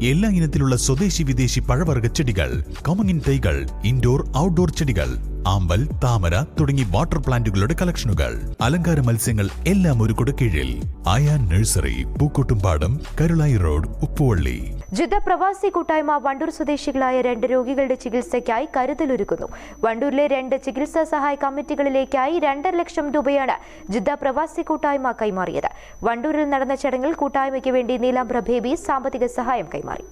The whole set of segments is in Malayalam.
എല്ലാ ഇനത്തിലുള്ള സ്വദേശി വിദേശി പഴവർഗ്ഗ ചെടികൾ, കമുങ്ങിൻ തൈകൾ, ഇൻഡോർ ഔട്ട്ഡോർ ചെടികൾ, ആമ്പൽ, താമര തുടങ്ങി വാട്ടർ പ്ലാന്റുകളുടെ കളക്ഷനുകൾ, അലങ്കാര മത്സ്യങ്ങൾ എല്ലാം ഒരു കുടക്കീഴിൽ. Ayan nursery, Pookkottumpadam, Karulai road, Uppuvalli. Jeddah പ്രവാസി കൂട്ടായ്മ വണ്ടൂർ സ്വദേശികളായ 2 രോഗികളുടെ ചികിത്സയ്ക്കായി കരുതലൊരുക്കുന്നു. വണ്ടൂരിലെ 2 ചികിത്സാ സഹായ കമ്മിറ്റികളിലേക്കായി 2.5 ലക്ഷം രൂപയാണ് ജിദ്ദ പ്രവാസി കൂട്ടായ്മ കൈമാറിയത്. വണ്ടൂരിൽ നടന്ന ചടങ്ങിൽ കൂട്ടായ്മയ്ക്ക് വേണ്ടി നീലാംബ്ര ബേബി സാമ്പത്തിക സഹായം കൈമാറി.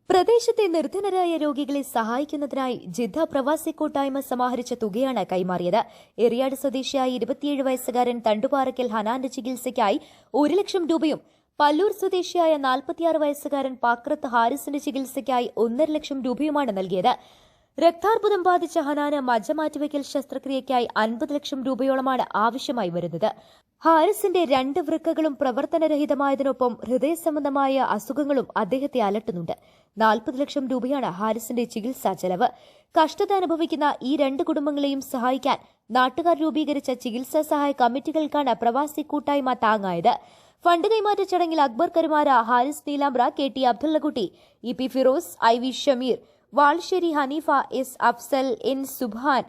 പ്രദേശത്തെ നിർധനരായ രോഗികളെ സഹായിക്കുന്നതിനായി ജിദ്ദ പ്രവാസി കൂട്ടായ്മ സമാഹരിച്ച തുകയാണ് കൈമാറിയത്. എറിയാട് സ്വദേശിയായ 27 വയസ്സുകാരൻ തണ്ടുപാറയ്ക്കൽ ഹനാന്റെ ചികിത്സയ്ക്കായി 1 ലക്ഷം രൂപയും, പല്ലൂർ സ്വദേശിയായ 46 വയസ്സുകാരൻ പാക്രത്ത് ഹാരിസിന്റെ ചികിത്സയ്ക്കായി 1.5 ലക്ഷം രൂപയുമാണ് നൽകിയത്. രക്താർബുദം ബാധിച്ച ഹനാന് മജ്ജ മാറ്റിവയ്ക്കൽ ശസ്ത്രക്രിയയ്ക്കായി 50 ലക്ഷം രൂപയോളമാണ് ആവശ്യമായി വരുന്നത്. ഹാരിസിന്റെ 2 വൃക്കകളും പ്രവർത്തനരഹിതമായതിനൊപ്പം ഹൃദയ സംബന്ധമായ അസുഖങ്ങളും അദ്ദേഹത്തെ അലട്ടുന്നുണ്ട്. 40 ലക്ഷം രൂപയാണ് ഹാരിസിന്റെ ചികിത്സാ ചെലവ്. കഷ്ടത അനുഭവിക്കുന്ന ഈ 2 കുടുംബങ്ങളെയും സഹായിക്കാൻ നാട്ടുകാർ രൂപീകരിച്ച ചികിത്സാ സഹായ കമ്മിറ്റികൾക്കാണ് പ്രവാസി കൂട്ടായ്മ താങ്ങായത്. ഫണ്ട് കൈമാറ്റ ചടങ്ങിൽ Akbar Karumara, Haris Neelambra, KT Abdullakutty, EP Firoz, IV Shameer, വാൾശ്ശേരി Haneefa, S Afsal, N Subhan,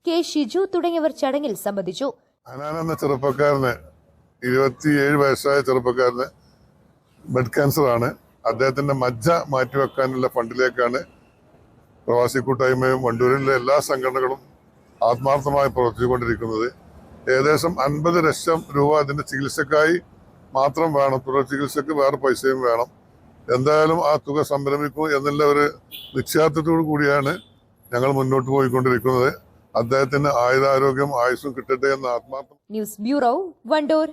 K Shiju തുടങ്ങിയവർ ചടങ്ങിൽ സംബന്ധിച്ചു. ഹനാൻ എന്ന ചെറുപ്പക്കാരന് 27 വയസ്സായ ചെറുപ്പക്കാരന് ബ്ലഡ് ക്യാൻസർ ആണ്. അദ്ദേഹത്തിന്റെ മജ്ജ മാറ്റിവെക്കാനുള്ള ഫണ്ടിലേക്കാണ് പ്രവാസി കൂട്ടായ്മയും വണ്ടൂരിലെ എല്ലാ സംഘടനകളും ആത്മാർത്ഥമായി പ്രവർത്തിച്ചുകൊണ്ടിരിക്കുന്നത്. ഏകദേശം 50 ലക്ഷം രൂപ അതിന്റെ ചികിത്സക്കായി മാത്രം വേണം. തുടർ ചികിത്സക്ക് വേറെ പൈസയും വേണം. എന്തായാലും ആ തുക സംരംഭിക്കും എന്നുള്ള ഒരു നിശ്ചയത്തോടു കൂടിയാണ് ഞങ്ങൾ മുന്നോട്ട് പോയിക്കൊണ്ടിരിക്കുന്നത്. അദ്ദേഹത്തിന് ആയുരാരോഗ്യം, ആയുസ്സും കിട്ടട്ടെ എന്ന ആത്മാർത്ഥം. News bureau, Wandoor.